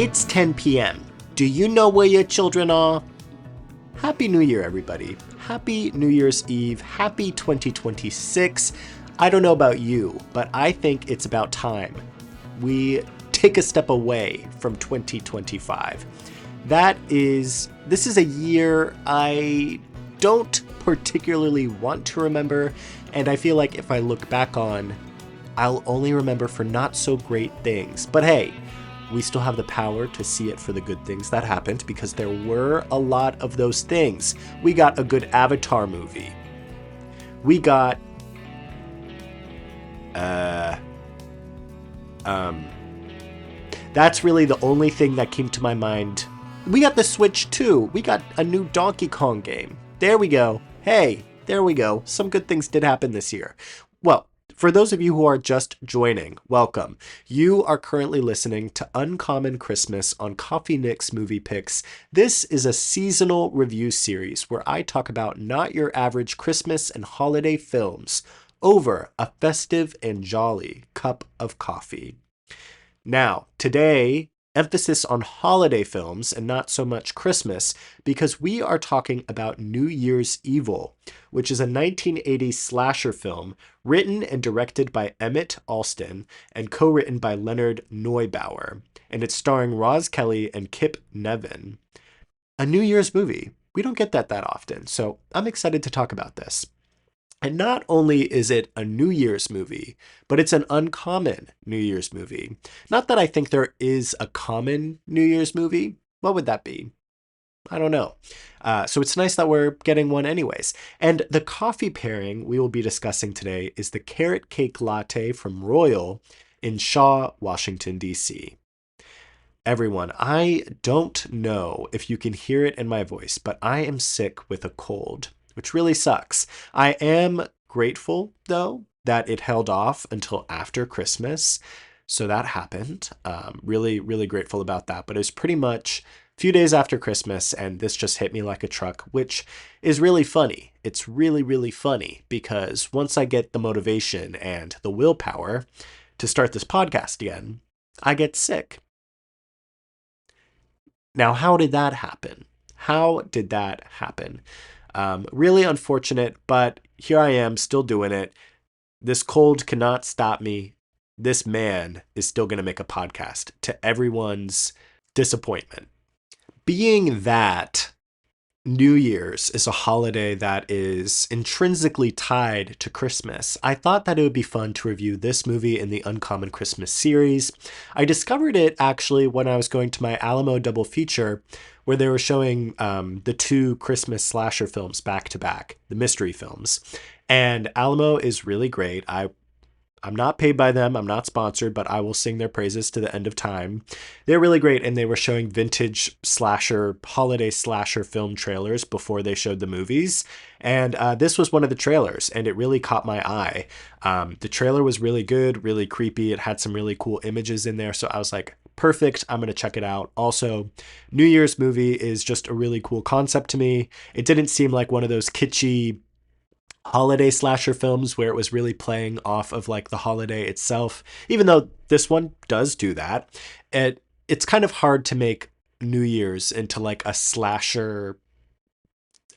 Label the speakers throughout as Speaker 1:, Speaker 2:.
Speaker 1: It's 10 p.m. Do you know where your children are? Happy New Year, everybody. Happy New Year's Eve. Happy 2026. I don't know about you, but I think it's about time we take a step away from 2025. This is a year I don't particularly want to remember, and I feel like if I look back on, I'll only remember for not so great things. But hey, we still have the power to see it for the good things that happened, because there were a lot of those things. We got a good Avatar movie. We got that's really the only thing that came to my mind. We got the Switch 2. We got a new Donkey Kong game. There we go. Hey, there we go. Some good things did happen this year. Well, for those of you who are just joining, welcome. You are currently listening to Uncommon Christmas on Coffee Nick's Movie Picks. This is a seasonal review series where I talk about not your average Christmas and holiday films over a festive and jolly cup of coffee. Now, today, emphasis on holiday films and not so much Christmas, because we are talking about New Year's Evil, which is a 1980s slasher film written and directed by Emmett Alston and co-written by Leonard Neubauer, and it's starring Roz Kelly and Kip Niven. A New Year's movie. We don't get that often, so I'm excited to talk about this. And not only is it a New Year's movie, but it's an uncommon New Year's movie. Not that I think there is a common New Year's movie. What would that be? I don't know. So it's nice that we're getting one anyways. And the coffee pairing we will be discussing today is the Carrot Cake Latte from Royal in Shaw, Washington, D.C. Everyone, I don't know if you can hear it in my voice, but I am sick with a cold, which really sucks. I am grateful, though, that it held off until after Christmas. So that happened. Really, really grateful about that. But it was pretty much a few days after Christmas, and this just hit me like a truck, which is really funny. It's really, really funny, because once I get the motivation and the willpower to start this podcast again, I get sick. Now, how did that happen? How did that happen? Really unfortunate, but here I am still doing it. This cold cannot stop me. This man is still going to make a podcast to everyone's disappointment. Being that New Year's is a holiday that is intrinsically tied to Christmas, I thought that it would be fun to review this movie in the Uncommon Christmas series. I discovered it actually when I was going to my Alamo double feature, where they were showing the two Christmas slasher films back to back, the mystery films. And Alamo is really great. I'm not paid by them. I'm not sponsored, but I will sing their praises to the end of time. They're really great, and they were showing vintage slasher, holiday slasher film trailers before they showed the movies. And this was one of the trailers, and it really caught my eye. The trailer was really good, really creepy. It had some really cool images in there, so I was like, perfect, I'm going to check it out. Also, New Year's movie is just a really cool concept to me. It didn't seem like one of those kitschy holiday slasher films where it was really playing off of like the holiday itself, even though this one does do that. It's kind of hard to make New Year's into like a slasher,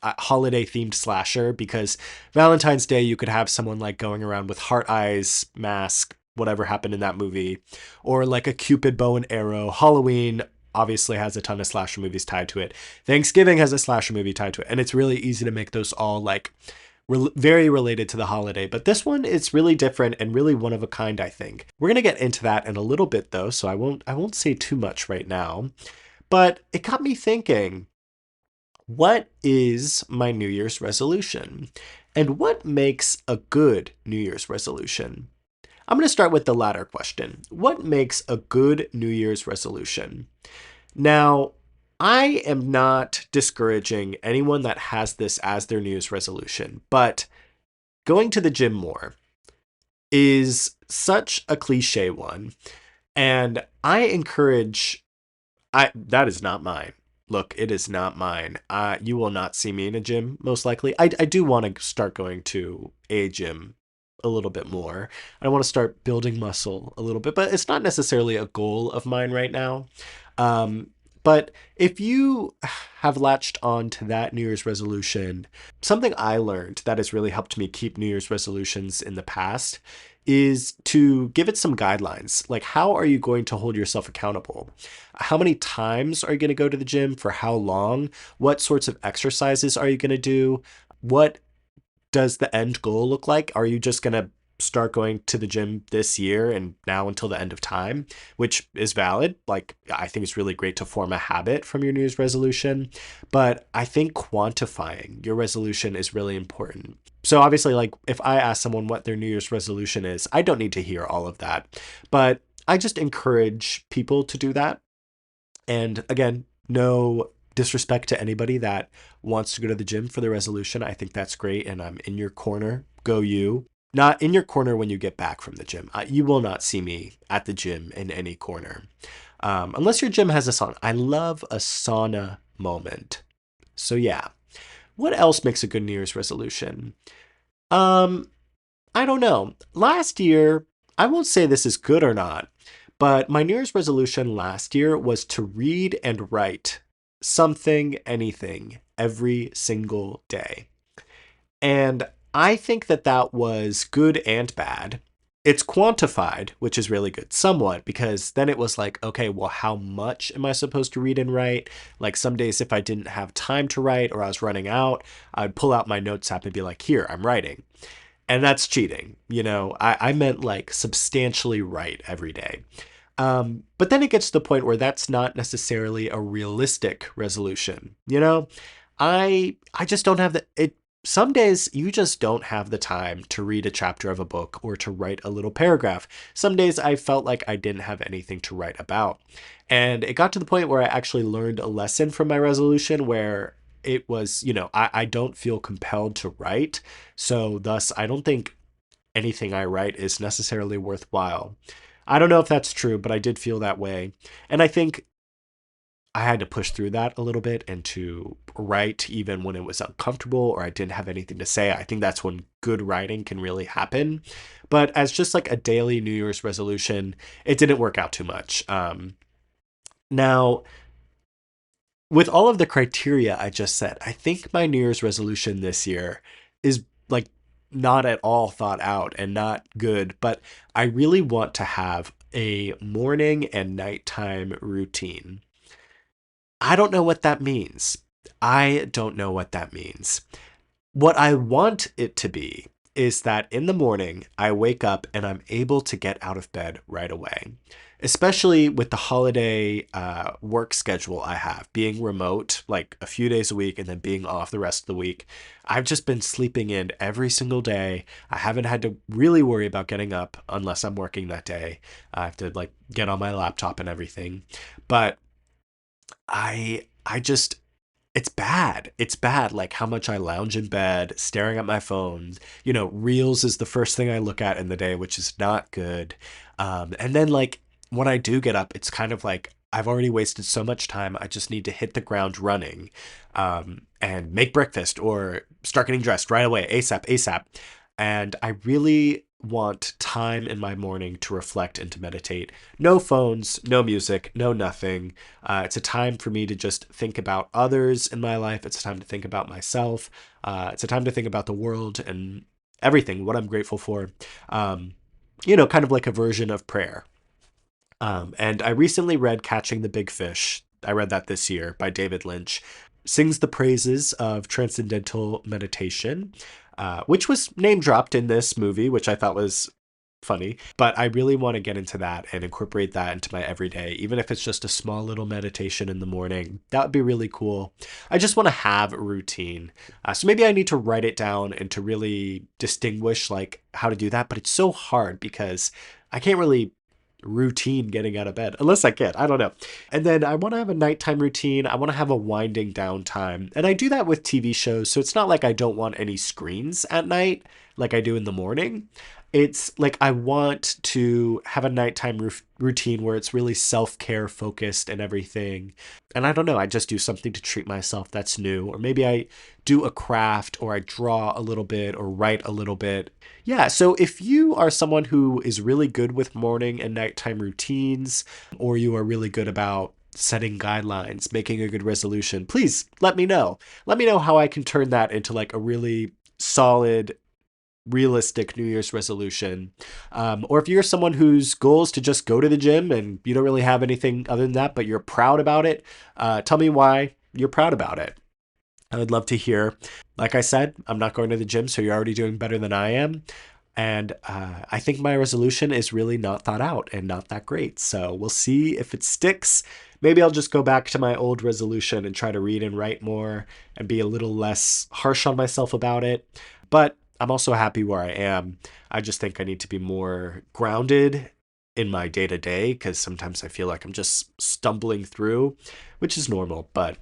Speaker 1: holiday themed slasher, because Valentine's Day you could have someone like going around with heart eyes, mask, whatever happened in that movie, or like a Cupid bow and arrow. Halloween obviously has a ton of slasher movies tied to it. Thanksgiving has a slasher movie tied to it, and it's really easy to make those all like very related to the holiday. But this one is really different and really one of a kind, I think. We're going to get into that in a little bit though, so I won't say too much right now. But it got me thinking, what is my New Year's resolution? And what makes a good New Year's resolution? I'm going to start with the latter question. What makes a good New Year's resolution? Now, I am not discouraging anyone that has this as their New Year's resolution, but going to the gym more is such a cliche one. And that is not mine. Look, it is not mine. You will not see me in a gym, most likely. I do want to start going to a gym a little bit more. I want to start building muscle a little bit, but it's not necessarily a goal of mine right now. Um, but if you have latched on to that New Year's resolution, something I learned that has really helped me keep New Year's resolutions in the past is to give it some guidelines. Like, how are you going to hold yourself accountable? How many times are you going to go to the gym? For how long? What sorts of exercises are you going to do? What does the end goal look like? Are you just going to start going to the gym this year and now until the end of time, which is valid? Like, I think it's really great to form a habit from your New Year's resolution, but I think quantifying your resolution is really important. So obviously, like, if I ask someone what their New Year's resolution is, I don't need to hear all of that, but I just encourage people to do that. And again, no disrespect to anybody that wants to go to the gym for the resolution. I think that's great. And I'm in your corner. Go you. Not in your corner when you get back from the gym. You will not see me at the gym in any corner. Unless your gym has a sauna. I love a sauna moment. So yeah. What else makes a good New Year's resolution? Um, I don't know. Last year, I won't say this is good or not, but my New Year's resolution last year was to read and write something, anything, every single day. And I think that that was good and bad. It's quantified, which is really good, somewhat, because then it was like, okay, well, how much am I supposed to read and write? Like some days, if I didn't have time to write or I was running out, I'd pull out my notes app and be like, here, I'm writing. And that's cheating. I meant like substantially write every day. But then it gets to the point where that's not necessarily a realistic resolution. I just don't have the it. Some days you just don't have the time to read a chapter of a book or to write a little paragraph. Some days I felt like I didn't have anything to write about. And it got to the point where I actually learned a lesson from my resolution where it was, I don't feel compelled to write. So thus, I don't think anything I write is necessarily worthwhile. I don't know if that's true, but I did feel that way. And I think I had to push through that a little bit and to write even when it was uncomfortable or I didn't have anything to say. I think that's when good writing can really happen. But as just like a daily New Year's resolution, it didn't work out too much. Now, with all of the criteria I just said, I think my New Year's resolution this year is like not at all thought out and not good, but I really want to have a morning and nighttime routine. I don't know what that means. I don't know what that means. What I want it to be is that in the morning, I wake up and I'm able to get out of bed right away, especially with the holiday work schedule I have, being remote like a few days a week and then being off the rest of the week. I've just been sleeping in every single day. I haven't had to really worry about getting up unless I'm working that day. I have to like get on my laptop and everything. But I just it's bad. It's bad, like how much I lounge in bed, staring at my phone. Reels is the first thing I look at in the day, which is not good. And then, like, when I do get up, it's kind of like I've already wasted so much time. I just need to hit the ground running and make breakfast or start getting dressed right away, ASAP, ASAP. And I really want time in my morning to reflect and to meditate. No phones, no music, no nothing. It's a time for me to just think about others in my life. It's a time to think about myself. It's a time to think about the world and everything, what I'm grateful for. Kind of like a version of prayer. And I recently read Catching the Big Fish. I read that this year by David Lynch. Sings the praises of transcendental meditation, which was name dropped in this movie, which I thought was funny. But I really want to get into that and incorporate that into my everyday, even if it's just a small little meditation in the morning. That would be really cool. I just want to have a routine. So maybe I need to write it down and to really distinguish like how to do that. But it's so hard because I can't really routine getting out of bed unless I can. I don't know. And then I want to have a nighttime routine. I want to have a winding down time. And I do that with TV shows. So it's not like I don't want any screens at night like I do in the morning. It's like I want to have a nighttime routine where it's really self-care focused and everything. And I don't know, I just do something to treat myself that's new. Or maybe I do a craft or I draw a little bit or write a little bit. Yeah, so if you are someone who is really good with morning and nighttime routines, or you are really good about setting guidelines, making a good resolution, please let me know. Let me know how I can turn that into like a really solid, realistic New Year's resolution. Or if you're someone whose goal is to just go to the gym and you don't really have anything other than that, but you're proud about it, tell me why you're proud about it. I would love to hear. Like I said, I'm not going to the gym, so you're already doing better than I am. And I think my resolution is really not thought out and not that great. So we'll see if it sticks. Maybe I'll just go back to my old resolution and try to read and write more and be a little less harsh on myself about it. But I'm also happy where I am. I just think I need to be more grounded in my day to day because sometimes I feel like I'm just stumbling through, which is normal. But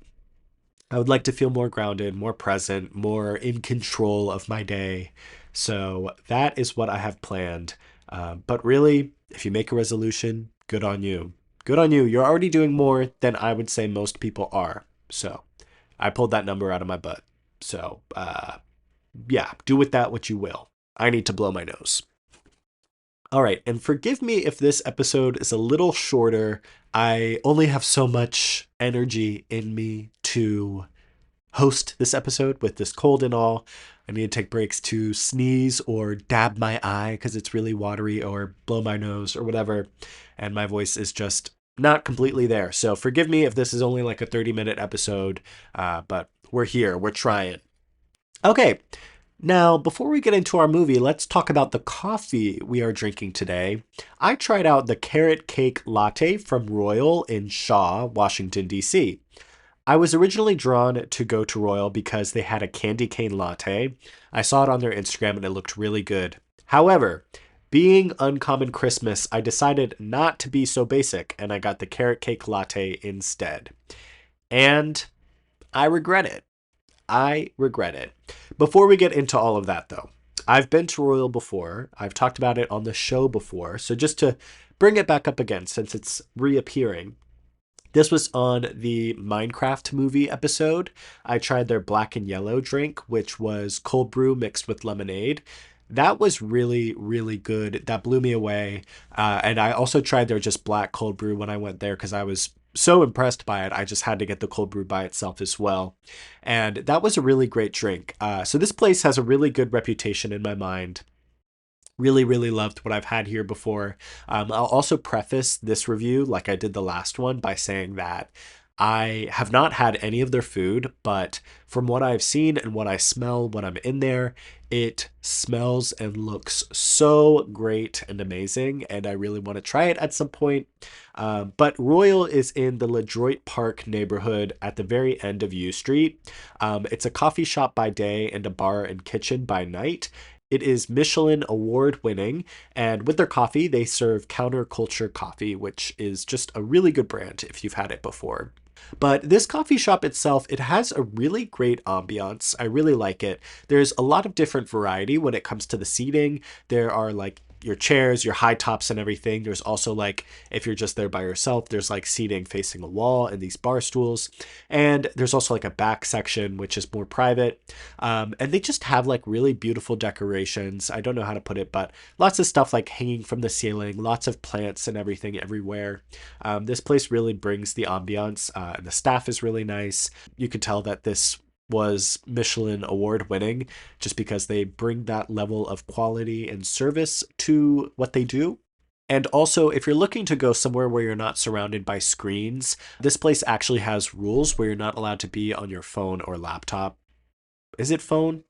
Speaker 1: I would like to feel more grounded, more present, more in control of my day. So that is what I have planned. But really, if you make a resolution, good on you. Good on you. You're already doing more than I would say most people are. So I pulled that number out of my butt. So yeah, do with that what you will. I need to blow my nose. All right, and forgive me if this episode is a little shorter. I only have so much energy in me to host this episode with this cold and all. I need to take breaks to sneeze or dab my eye because it's really watery or blow my nose or whatever. And my voice is just not completely there. So forgive me if this is only like a 30-minute episode, but we're here. We're trying. Okay. Now, before we get into our movie, let's talk about the coffee we are drinking today. I tried out the Carrot Cake Latte from Royal in Shaw, Washington, D.C. I was originally drawn to go to Royal because they had a candy cane latte. I saw it on their Instagram and it looked really good. However, being Uncommon Christmas, I decided not to be so basic and I got the Carrot Cake Latte instead. And I regret it. I regret it. Before we get into all of that, though, I've been to Royal before. I've talked about it on the show before. So just to bring it back up again, since it's reappearing, this was on the Minecraft movie episode. I tried their black and yellow drink, which was cold brew mixed with lemonade. That was really, really good. That blew me away. And I also tried their just black cold brew when I went there because I was so impressed by it. I just had to get the cold brew by itself as well. And that was a really great drink. So this place has a really good reputation in my mind. Really, really loved what I've had here before. I'll also preface this review, like I did the last one, by saying that I have not had any of their food, but from what I've seen and what I smell when I'm in there, it smells and looks so great and amazing, and I really want to try it at some point. But Royal is in the LeDroit Park neighborhood at the very end of U Street. It's a coffee shop by day and a bar and kitchen by night. It is Michelin award winning, and with their coffee, they serve counterculture coffee, which is just a really good brand if you've had it before. But this coffee shop itself, it has a really great ambiance. I really like it. There's a lot of different variety when it comes to the seating. There are like your chairs, your high tops and everything. There's also like, if you're just there by yourself, there's like seating facing a wall and these bar stools. And there's also like a back section, which is more private. And they just have like really beautiful decorations. I don't know how to put it, but lots of stuff like hanging from the ceiling, lots of plants and everything everywhere. This place really brings the ambiance, and the staff is really nice. You could tell that this was Michelin award winning just because they bring that level of quality and service to what they do. And also, if you're looking to go somewhere where you're not surrounded by screens, this place actually has rules where you're not allowed to be on your phone or laptop. Is it phone?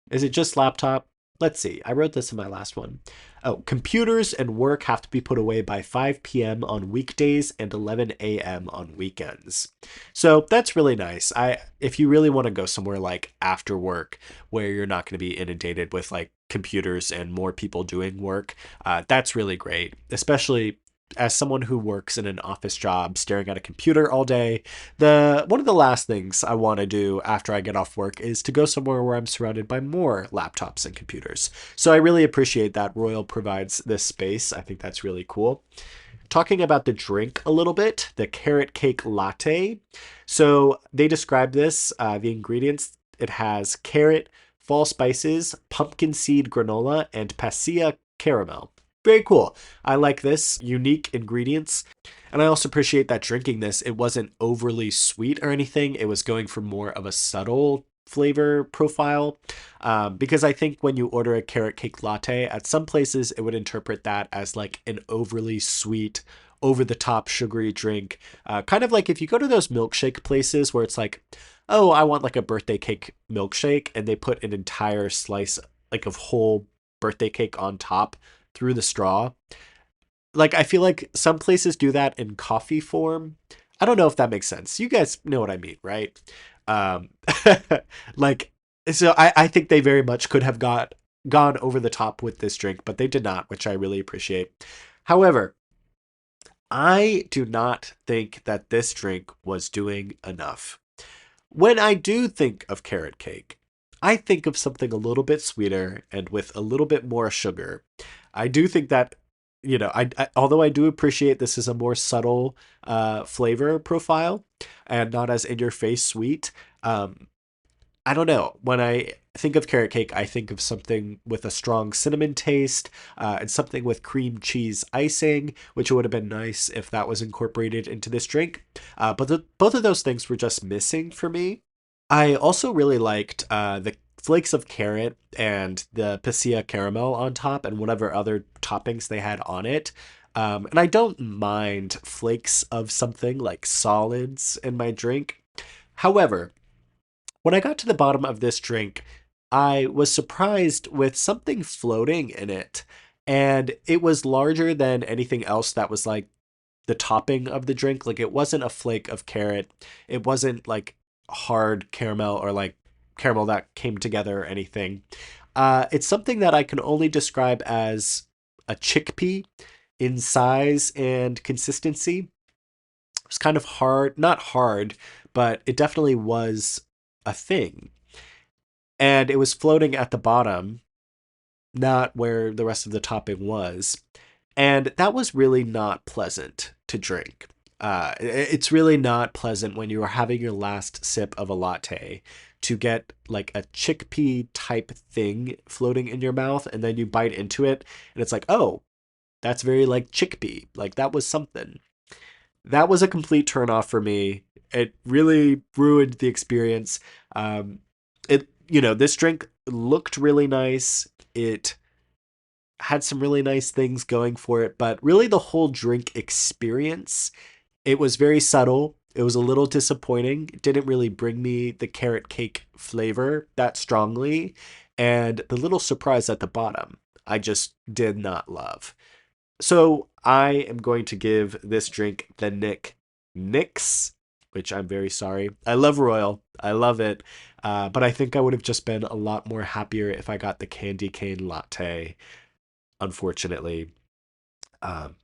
Speaker 1: Is it just laptop? Let's see. I wrote this in my last one. Oh, computers and work have to be put away by 5 p.m. on weekdays and 11 a.m. on weekends. So that's really nice. If you really want to go somewhere like after work where you're not going to be inundated with like computers and more people doing work, that's really great, especially as someone who works in an office job staring at a computer all day. One of the last things I want to do after I get off work is to go somewhere where I'm surrounded by more laptops and computers. So I really appreciate that Royal provides this space. I think that's really cool. Talking about the drink a little bit, the Carrot Cake Latte. So they describe this, the ingredients. It has carrot, fall spices, pumpkin seed granola, and pasilla caramel. Very cool. I like this. Unique ingredients. And I also appreciate that drinking this, it wasn't overly sweet or anything. It was going for more of a subtle flavor profile. Because I think when you order a carrot cake latte, at some places it would interpret that as like an overly sweet, over the top sugary drink. Kind of like if you go to those milkshake places where it's like, oh, I want like a birthday cake milkshake, and they put an entire slice like of whole birthday cake on top through the straw. Like I feel like some places do that in coffee form. I don't know if that makes sense. You guys know what I mean, right? Um like so I think they very much could have gone over the top with this drink, but they did not, which I really appreciate. However, I do not think that this drink was doing enough. When I do think of carrot cake, I think of something a little bit sweeter and with a little bit more sugar. I do think that, although I do appreciate this is a more subtle flavor profile and not as in your face sweet. I don't know. When I think of carrot cake, I think of something with a strong cinnamon taste and something with cream cheese icing, which would have been nice if that was incorporated into this drink. But both of those things were just missing for me. I also really liked the flakes of carrot and the pasilla caramel on top and whatever other toppings they had on it. And I don't mind flakes of something like solids in my drink. However, when I got to the bottom of this drink, I was surprised with something floating in it. And it was larger than anything else that was like the topping of the drink. Like it wasn't a flake of carrot. It wasn't like hard caramel or like caramel that came together or anything. It's something that I can only describe as a chickpea in size and consistency. It was kind of hard, not hard, but it definitely was a thing. And it was floating at the bottom, not where the rest of the topping was. And that was really not pleasant to drink. It's really not pleasant when you are having your last sip of a latte to get like a chickpea type thing floating in your mouth, and then you bite into it and it's like, oh, that's very like chickpea. Like that was something. That was a complete turnoff for me. It really ruined the experience. This drink looked really nice. It had some really nice things going for it, but really the whole drink experience, it was very subtle. It was a little disappointing. It didn't really bring me the carrot cake flavor that strongly. And the little surprise at the bottom, I just did not love. So I am going to give this drink the Nix, which I'm very sorry. I love Royal. I love it. But I think I would have just been a lot more happier if I got the candy cane latte, unfortunately.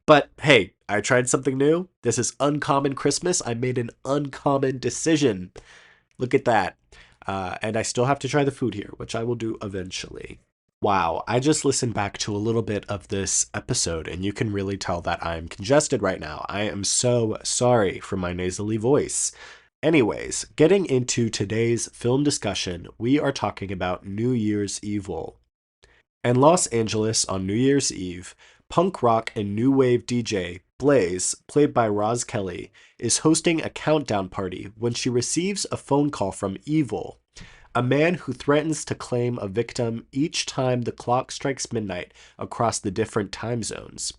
Speaker 1: But hey, I tried something new. This is Uncommon Christmas. I made an uncommon decision. Look at that. And I still have to try the food here, which I will do eventually. Wow, I just listened back to a little bit of this episode, and you can really tell that I'm congested right now. I am so sorry for my nasally voice. Anyways, getting into today's film discussion, we are talking about New Year's Evil. In Los Angeles on New Year's Eve, punk rock and new wave DJ Blaze, played by Roz Kelly, is hosting a countdown party when she receives a phone call from Evil, a man who threatens to claim a victim each time the clock strikes midnight across the different time zones.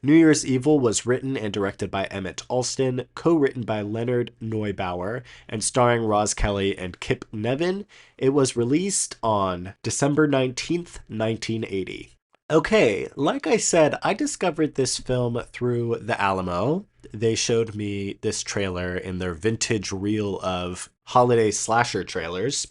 Speaker 1: New Year's Evil was written and directed by Emmett Alston, co-written by Leonard Neubauer, and starring Roz Kelly and Kip Niven. It was released on December 19th, 1980. Okay, like I said, I discovered this film through the Alamo. They showed me this trailer in their vintage reel of holiday slasher trailers,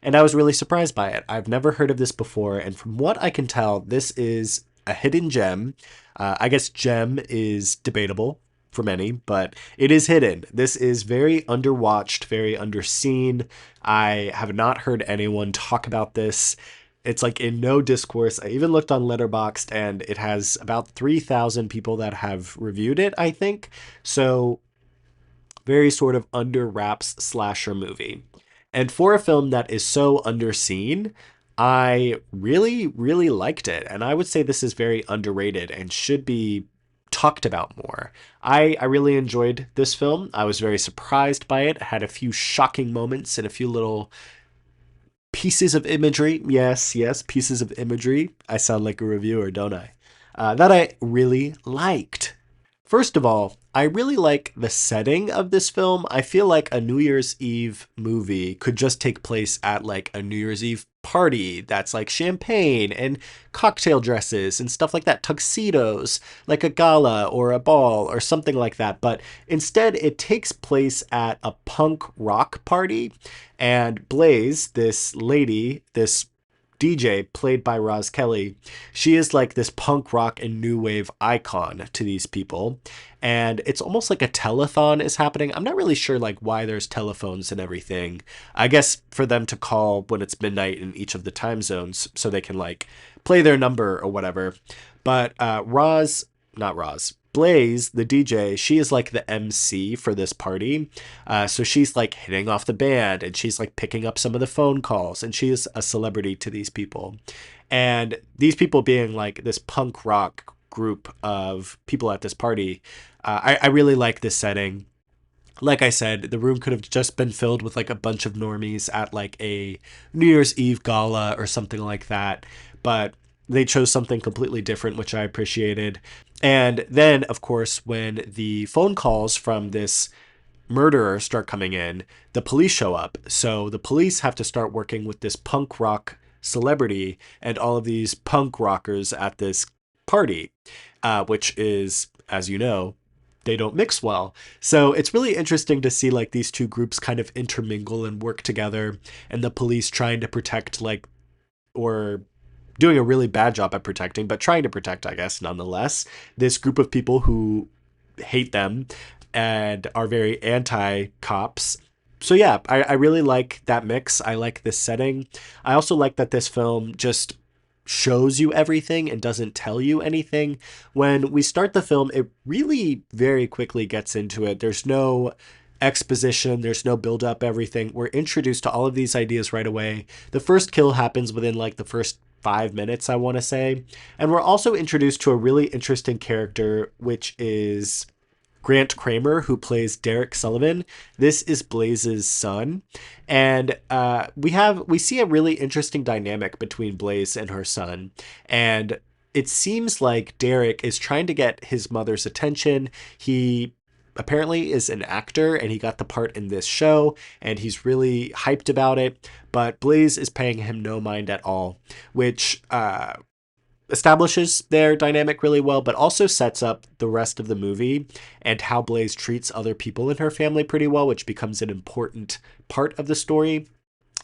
Speaker 1: and I was really surprised by it. I've never heard of this before, and from what I can tell, this is a hidden gem. I guess gem is debatable for many, but it is hidden. This is very underwatched, very underseen. I have not heard anyone talk about this. It's like in no discourse. I even looked on Letterboxd and it has about 3,000 people that have reviewed it, I think. So very sort of under wraps slasher movie. And for a film that is so underseen, I really, really liked it. And I would say this is very underrated and should be talked about more. I really enjoyed this film. I was very surprised by it. It had a few shocking moments and a few little pieces of imagery. Yes, yes, pieces of imagery. I sound like a reviewer, don't I? That I really liked. First of all, I really like the setting of this film. I feel like a New Year's Eve movie could just take place at like a New Year's Eve party that's like champagne and cocktail dresses and stuff like that, tuxedos, like a gala or a ball or something like that. But instead, it takes place at a punk rock party. And Blaze, this lady, this DJ played by Roz Kelly, she is like this punk rock and new wave icon to these people. And it's almost like a telethon is happening. I'm not really sure like why there's telephones and everything. I guess for them to call when it's midnight in each of the time zones so they can like play their number or whatever. But not Roz, Blaze, the DJ, she is like the MC for this party. So she's like hitting off the band and she's like picking up some of the phone calls and she is a celebrity to these people. And these people being like this punk rock group of people at this party, I really like this setting. Like I said, the room could have just been filled with like a bunch of normies at like a New Year's Eve gala or something like that. But they chose something completely different, which I appreciated. And then, of course, when the phone calls from this murderer start coming in, the police show up. So the police have to start working with this punk rock celebrity and all of these punk rockers at this party, which is, as you know, they don't mix well. So it's really interesting to see like these two groups kind of intermingle and work together, and the police trying to protect like, or doing a really bad job at protecting, but trying to protect, I guess, nonetheless, this group of people who hate them and are very anti-cops. So yeah, I really like that mix. I like this setting. I also like that this film just shows you everything and doesn't tell you anything. When we start the film, it really very quickly gets into it. There's no exposition, there's no build up, everything. We're introduced to all of these ideas right away. The first kill happens within like the first 5 minutes, I want to say. And we're also introduced to a really interesting character, which is Grant Kramer, who plays Derek Sullivan. This is Blaze's son. And we see a really interesting dynamic between Blaze and her son. And it seems like Derek is trying to get his mother's attention. He apparently is an actor and he got the part in this show and he's really hyped about it, but Blaze is paying him no mind at all, which establishes their dynamic really well, but also sets up the rest of the movie and how Blaze treats other people in her family pretty well, which becomes an important part of the story.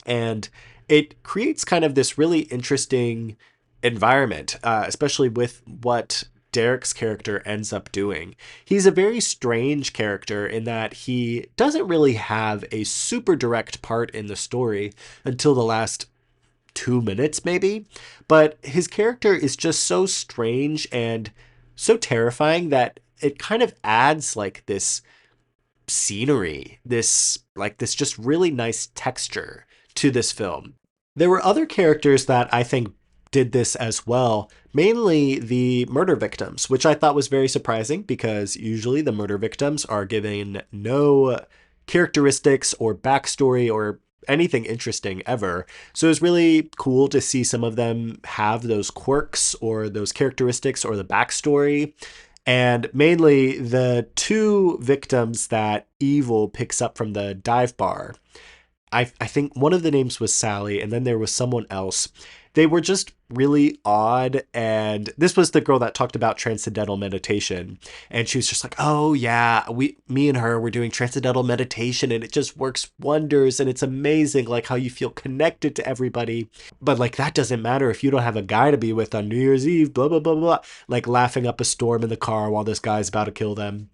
Speaker 1: And it creates kind of this really interesting environment, especially with what Derek's character ends up doing. He's a very strange character in that he doesn't really have a super direct part in the story until the last 2 minutes, maybe. But his character is just so strange and so terrifying that it kind of adds like this scenery, this just really nice texture to this film. There were other characters that I think did this as well, mainly the murder victims, which I thought was very surprising because usually the murder victims are given no characteristics or backstory or anything interesting ever. So it was really cool to see some of them have those quirks or those characteristics or the backstory. And mainly the two victims that Evil picks up from the dive bar. I think one of the names was Sally, and then there was someone else. They were just really odd, and this was the girl that talked about transcendental meditation, and she was just like, oh yeah, me and her were doing transcendental meditation and it just works wonders and it's amazing like how you feel connected to everybody, but like that doesn't matter if you don't have a guy to be with on New Year's Eve, blah blah blah blah, like laughing up a storm in the car while this guy's about to kill them.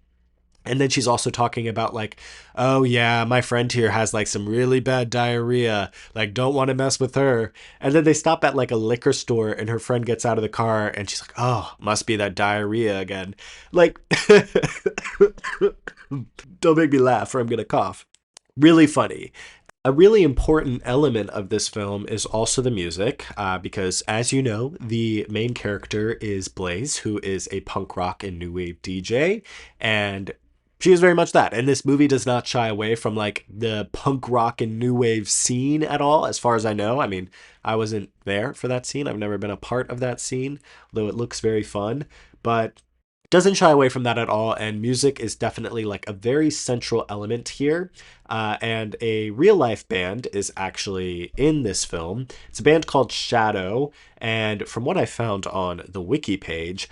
Speaker 1: And then she's also talking about like, oh yeah, my friend here has like some really bad diarrhea. Like, don't want to mess with her. And then they stop at like a liquor store and her friend gets out of the car and she's like, oh, must be that diarrhea again. Like, don't make me laugh or I'm going to cough. Really funny. A really important element of this film is also the music, because as you know, the main character is Blaze, who is a punk rock and new wave DJ, and she is very much that. And this movie does not shy away from like the punk rock and new wave scene at all, as far as I know. I mean, I wasn't there for that scene. I've never been a part of that scene, though it looks very fun. But doesn't shy away from that at all, and music is definitely like a very central element here. And a real life band is actually in this film. It's a band called Shadow, and from what I found on the wiki page,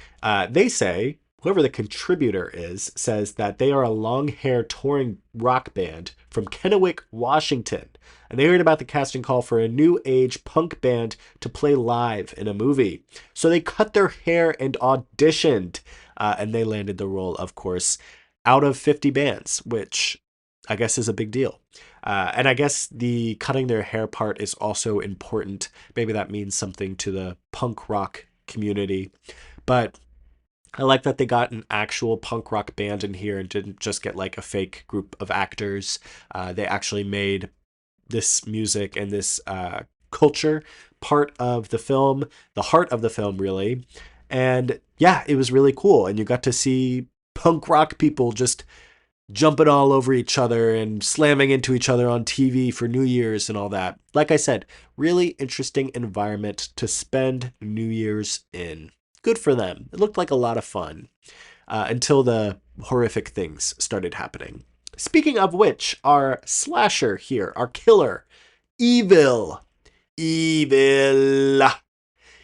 Speaker 1: they say whoever the contributor is says that they are a long hair touring rock band from Kennewick, Washington. And they heard about the casting call for a new age punk band to play live in a movie. So they cut their hair and auditioned. And they landed the role, of course, out of 50 bands, which I guess is a big deal. And I guess the cutting their hair part is also important. Maybe that means something to the punk rock community. But I like that they got an actual punk rock band in here and didn't just get like a fake group of actors. They actually made this music and this culture part of the film, the heart of the film, really. And yeah, it was really cool. And you got to see punk rock people just jumping all over each other and slamming into each other on TV for New Year's and all that. Like I said, really interesting environment to spend New Year's in. Good for them. It looked like a lot of fun until the horrific things started happening. Speaking of which, our slasher here, our killer, Evil. Evil.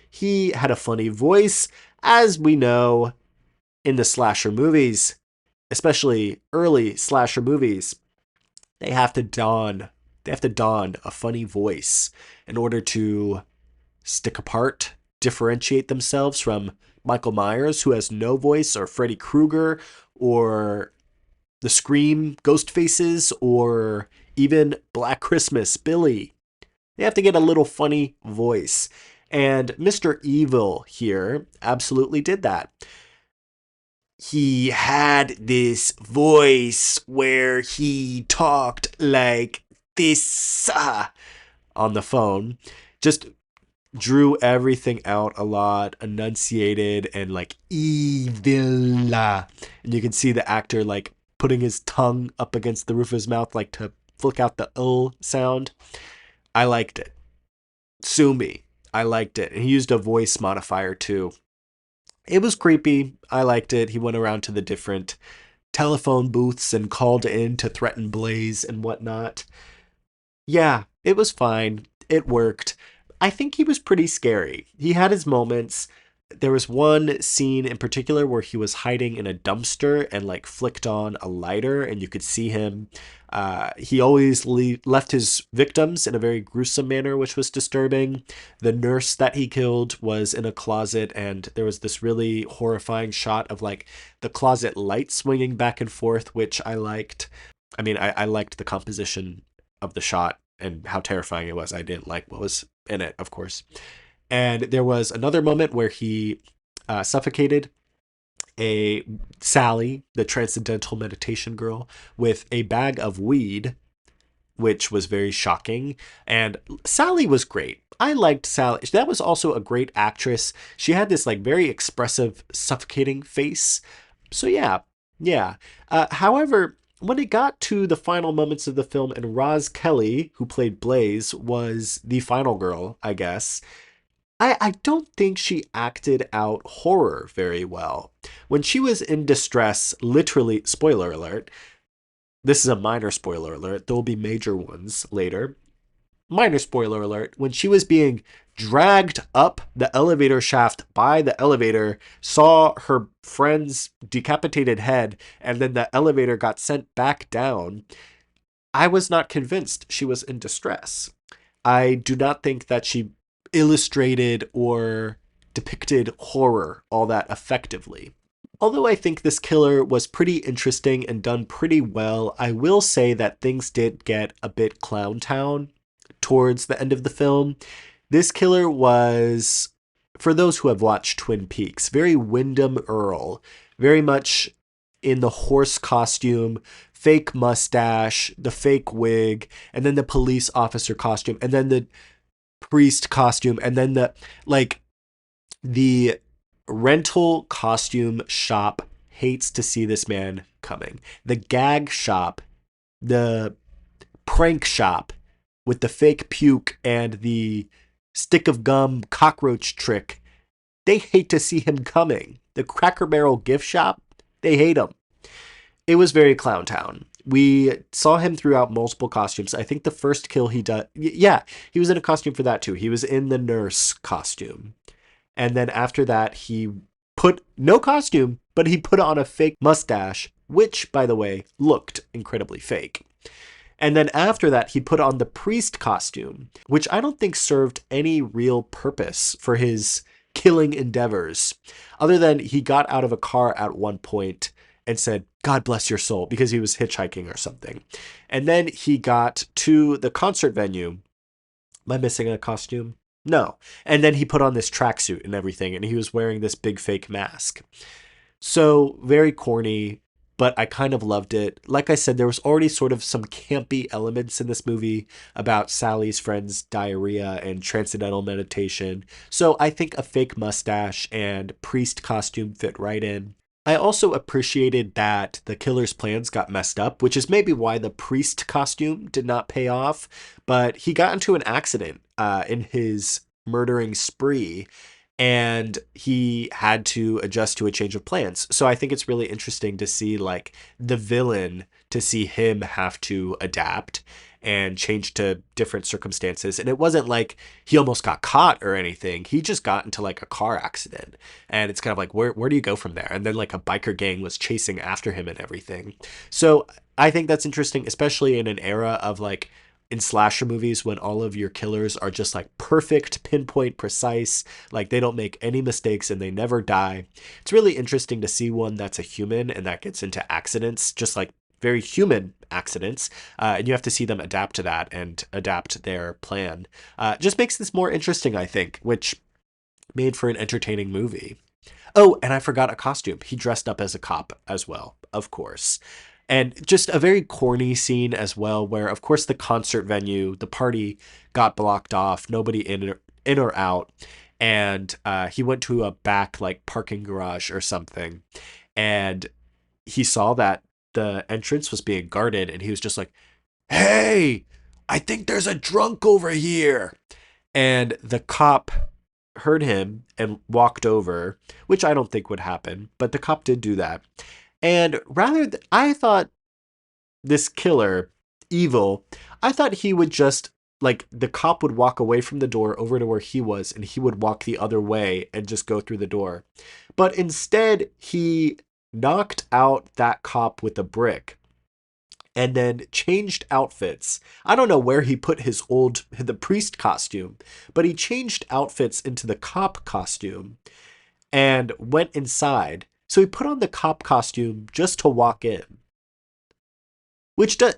Speaker 1: He had a funny voice, as we know in the slasher movies, especially early slasher movies. They have to don a funny voice in order to stick apart, differentiate themselves from Michael Myers, who has no voice, or Freddy Krueger, or the Scream Ghost Faces, or even Black Christmas Billy. They have to get a little funny voice. And Mr. Evil here absolutely did that. He had this voice where he talked like this on the phone. Just drew everything out a lot, enunciated, and like evil. And you can see the actor like putting his tongue up against the roof of his mouth like to flick out the sound. I liked it. Sue me. I liked it. And he used a voice modifier too. It was creepy. I liked it. He went around to the different telephone booths and called in to threaten Blaze and whatnot. Yeah, it was fine. It worked. I think he was pretty scary. He had his moments. There was one scene in particular where he was hiding in a dumpster and like flicked on a lighter, and you could see him. He always left his victims in a very gruesome manner, which was disturbing. The nurse that he killed was in a closet, and there was this really horrifying shot of like the closet light swinging back and forth, which I liked. I mean, I liked the composition of the shot and how terrifying it was. I didn't like what was in it, of course. And there was another moment where he suffocated a Sally, the transcendental meditation girl, with a bag of weed, which was very shocking. And Sally was great. I liked Sally. That was also a great actress. She had this like very expressive, suffocating face. So yeah. However, when it got to the final moments of the film and Roz Kelly, who played Blaze, was the final girl, I guess, I don't think she acted out horror very well. When she was in distress, literally, spoiler alert, this is a minor spoiler alert, there will be major ones later. Minor spoiler alert, when she was being dragged up the elevator shaft by the elevator, saw her friend's decapitated head, and then the elevator got sent back down, I was not convinced she was in distress. I do not think that she illustrated or depicted horror all that effectively. Although I think this killer was pretty interesting and done pretty well, I will say that things did get a bit Clown Town towards the end of the film. This killer was, for those who have watched Twin Peaks, very Wyndham Earl, very much in the horse costume, fake mustache, the fake wig, and then the police officer costume, and then the priest costume, and then like the rental costume shop hates to see this man coming. The gag shop, the prank shop with the fake puke and the stick of gum cockroach trick, they hate to see him coming. The Cracker Barrel gift shop, they hate him. It was very Clown Town. We saw him throughout multiple costumes. I think the first kill he did, yeah, he was in a costume for that too. He was in the nurse costume. And then after that, he put no costume, but he put on a fake mustache, which, by the way, looked incredibly fake. And then after that, he put on the priest costume, which I don't think served any real purpose for his killing endeavors, other than he got out of a car at one point and said, "God bless your soul," because he was hitchhiking or something. And then he got to the concert venue. Am I missing a costume? No. And then he put on this tracksuit and everything, and he was wearing this big fake mask. So very corny, but I kind of loved it. Like I said, there was already sort of some campy elements in this movie about Sally's friend's diarrhea and transcendental meditation. So I think a fake mustache and priest costume fit right in. I also appreciated that the killer's plans got messed up, which is maybe why the priest costume did not pay off. But he got into an accident in his murdering spree, and he had to adjust to a change of plans. So I think it's really interesting to see like the villain, to see him have to adapt and change to different circumstances. And it wasn't like he almost got caught or anything. He just got into like a car accident. And it's kind of like, where do you go from there? And then like a biker gang was chasing after him and everything. So I think that's interesting, especially in an era of like in slasher movies when all of your killers are just like perfect, pinpoint, precise, like they don't make any mistakes and they never die. It's really interesting to see one that's a human and that gets into accidents, just like very human accidents, and you have to see them adapt to that and adapt their plan. Just makes this more interesting, I think, which made for an entertaining movie. Oh, and I forgot a costume. He dressed up as a cop as well, of course. And just a very corny scene as well, where, of course, the concert venue, the party got blocked off, nobody in or out. And he went to a back, like, parking garage or something. And he saw that the entrance was being guarded, and he was just like, "Hey, I think there's a drunk over here." And the cop heard him and walked over, which I don't think would happen, but the cop did do that. And I thought this killer, evil, I thought he would just, like, the cop would walk away from the door over to where he was, and he would walk the other way and just go through the door. But instead, he knocked out that cop with a brick and then changed outfits. I don't know where he put the priest costume, but he changed outfits into the cop costume and went inside. So he put on the cop costume just to walk in.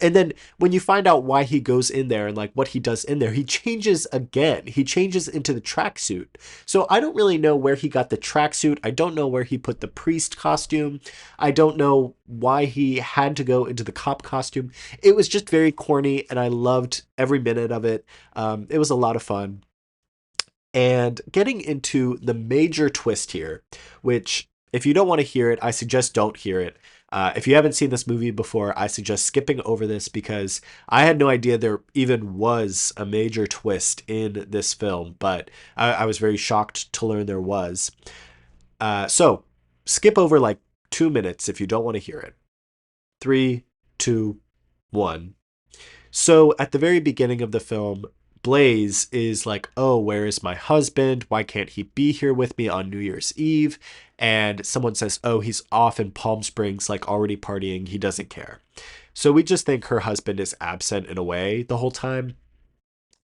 Speaker 1: And then when you find out why he goes in there and like what he does in there, he changes again. He changes into the tracksuit. So I don't really know where he got the tracksuit. I don't know where he put the priest costume. I don't know why he had to go into the cop costume. It was just very corny, and I loved every minute of it. It was a lot of fun. And getting into the major twist here, which if you don't want to hear it, I suggest don't hear it. If you haven't seen this movie before, I suggest skipping over this because I had no idea there even was a major twist in this film, but I was very shocked to learn there was. So skip over like 2 minutes if you don't want to hear it. 3, 2, 1. So at the very beginning of the film, Blaze is like, "Oh, where is my husband? Why can't he be here with me on New Year's Eve?" And someone says, "Oh, he's off in Palm Springs, like already partying. He doesn't care." So we just think her husband is absent and away the whole time.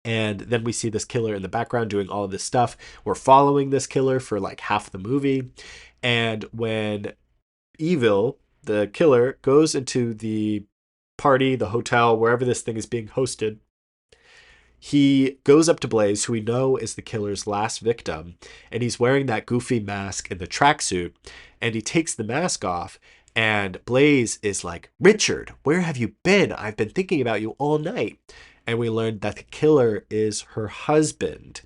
Speaker 1: And then we see this killer in the background doing all of this stuff. We're following this killer for like half the movie. And when Evil, the killer, goes into the party, the hotel, wherever this thing is being hosted, he goes up to Blaze, who we know is the killer's last victim, and he's wearing that goofy mask and the tracksuit, and he takes the mask off, And Blaze is like, Richard, where have you been? I've been thinking about you all night. And we learned that the killer is her husband.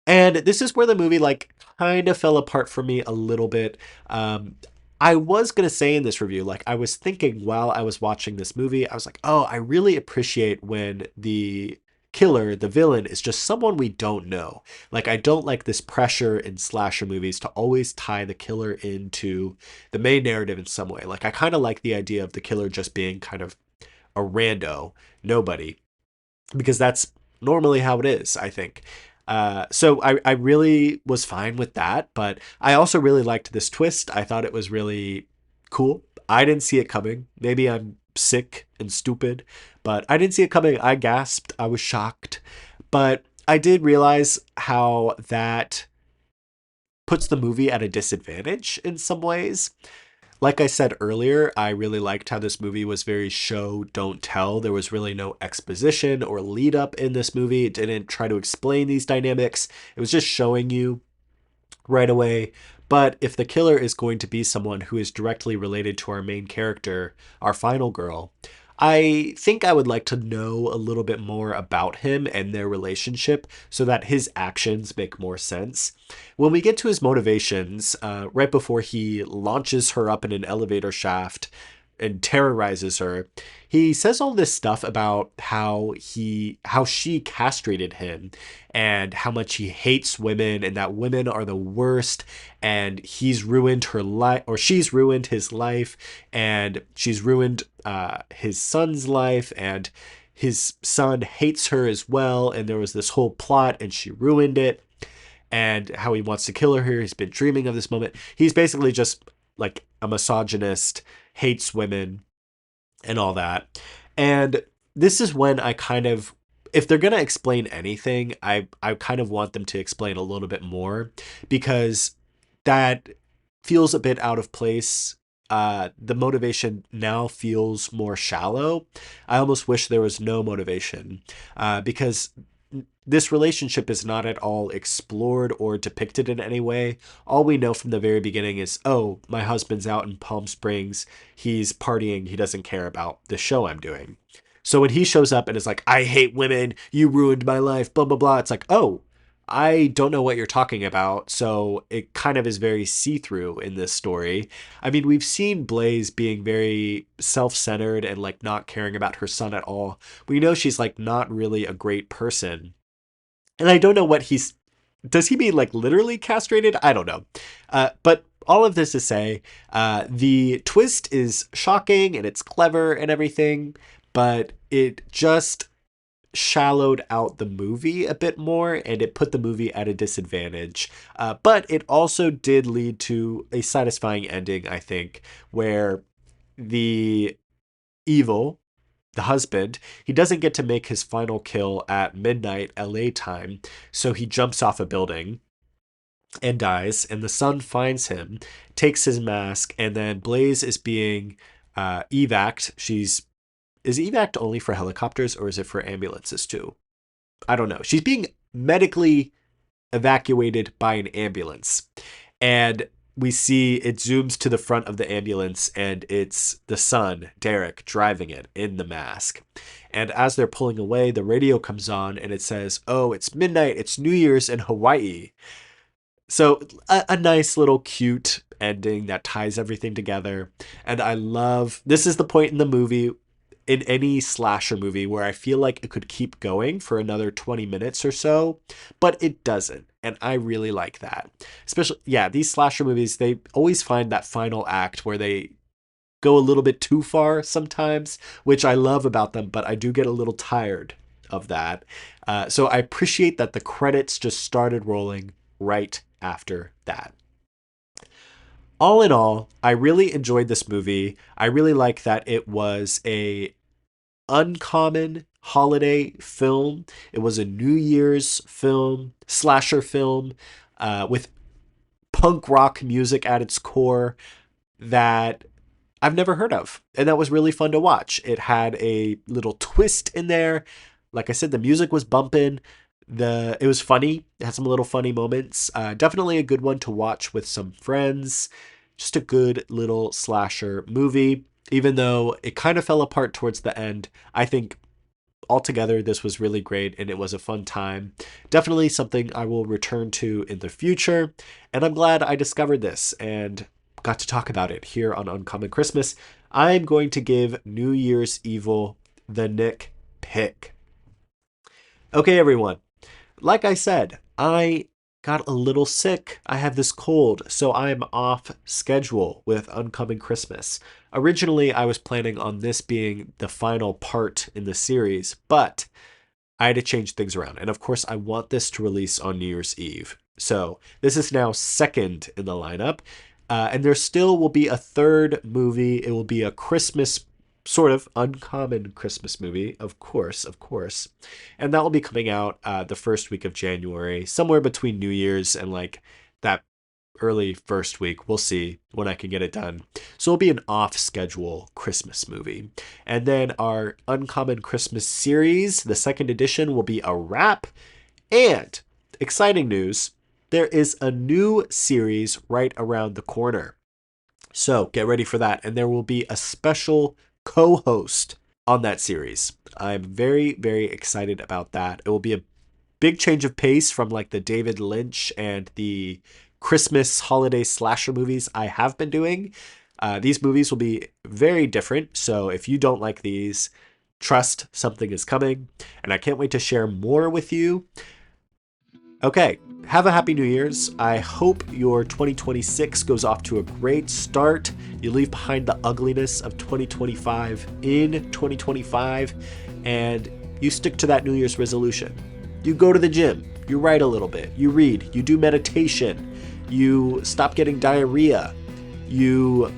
Speaker 1: And this is where the movie like kind of fell apart for me a little bit. Um, I was gonna say in this review, like I was thinking while I was watching this movie, I was like, oh, I really appreciate when the killer, the villain, is just someone we don't know. Like I don't like this pressure in slasher movies to always tie the killer into the main narrative in some way. Like I kind of like the idea of the killer just being kind of a rando, nobody, because that's normally how it is, I think. So I really was fine with that, but I also really liked this twist. I thought it was really cool. I didn't see it coming. Maybe I'm sick and stupid, but I didn't see it coming. I gasped. I was shocked. But I did realize how that puts the movie at a disadvantage in some ways. Like I said earlier, I really liked how this movie was very show, don't tell. There was really no exposition or lead up in this movie. It didn't try to explain these dynamics. It was just showing you right away. But if the killer is going to be someone who is directly related to our main character, our final girl, I think I would like to know a little bit more about him and their relationship so that his actions make more sense. When we get to his motivations, right before he launches her up in an elevator shaft and terrorizes her, he says all this stuff about how she castrated him and how much he hates women and that women are the worst, and he's ruined her life, or she's ruined his life, and she's ruined his son's life, and his son hates her as well, and there was this whole plot and she ruined it, and how he wants to kill her. He's been dreaming of this moment. He's basically just like a misogynist, hates women, and all that. And this is when I kind of, if they're going to explain anything, I kind of want them to explain a little bit more, because that feels a bit out of place. The motivation now feels more shallow. I almost wish there was no motivation, because this relationship is not at all explored or depicted in any way. All we know from the very beginning is, oh, my husband's out in Palm Springs. He's partying. He doesn't care about the show I'm doing. So when he shows up and is like, I hate women, you ruined my life, blah, blah, blah, it's like, oh, I don't know what you're talking about. So it kind of is very see-through in this story. I mean, we've seen Blaze being very self-centered and like not caring about her son at all. We know she's like not really a great person. And I don't know what he's. Does he mean like literally castrated? I don't know. But all of this to say, the twist is shocking and it's clever and everything, but it just shallowed out the movie a bit more and it put the movie at a disadvantage. But it also did lead to a satisfying ending, I think, where the evil, the husband, he doesn't get to make his final kill at midnight LA time, so he jumps off a building and dies, and the son finds him, takes his mask, and then Blaze is being evac'd. Is evac only for helicopters or is it for ambulances too? I don't know. She's being medically evacuated by an ambulance. And we see it zooms to the front of the ambulance and it's the son, Derek, driving it in the mask. And as they're pulling away, the radio comes on and it says, oh, it's midnight. It's New Year's in Hawaii. So a nice little cute ending that ties everything together. And I love, this is the point in the movie, in any slasher movie, where I feel like it could keep going for another 20 minutes or so, but it doesn't. And I really like that. Especially, yeah, these slasher movies, they always find that final act where they go a little bit too far sometimes, which I love about them, but I do get a little tired of that. So I appreciate that the credits just started rolling right after that. All in all, I really enjoyed this movie. I really like that it was a uncommon holiday film. It was a New Year's film, slasher film, with punk rock music at its core that I've never heard of. And that was really fun to watch. It had a little twist in there. Like I said, the music was bumping. It was funny. It had some little funny moments. Definitely a good one to watch with some friends. just a good little slasher movie. Even though it kind of fell apart towards the end, I think altogether this was really great and it was a fun time. Definitely something I will return to in the future. And I'm glad I discovered this and got to talk about it here on Uncommon Christmas. I'm going to give New Year's Evil the Nick pick. Okay, everyone. Like I said, I got a little sick. I have this cold, so I'm off schedule with Uncommon Christmas. Originally, I was planning on this being the final part in the series, but I had to change things around. And of course, I want this to release on New Year's Eve. So this is now second in the lineup. And there still will be a third movie. It will be a Christmas, sort of uncommon Christmas movie, of course. And that will be coming out the first week of January, somewhere between New Year's and like that early first week. We'll see when I can get it done. So it'll be an off-schedule Christmas movie. And then our Uncommon Christmas series, the second edition, will be a wrap. And exciting news, there is a new series right around the corner. So get ready for that. And there will be a special co-host on that series. I'm very, very excited about that. It will be a big change of pace from like the David Lynch and the Christmas holiday slasher movies I have been doing. These movies will be very different. So if you don't like these, trust something is coming. And I can't wait to share more with you. Okay, have a happy New Year's. I hope your 2026 goes off to a great start. You leave behind the ugliness of 2025 in 2025, and you stick to that New Year's resolution. You go to the gym, you write a little bit, you read, you do meditation, you stop getting diarrhea, you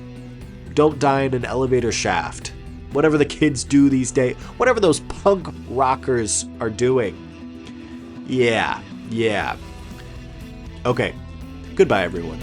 Speaker 1: don't die in an elevator shaft, whatever the kids do these days, whatever those punk rockers are doing. Yeah. Okay. Goodbye, everyone.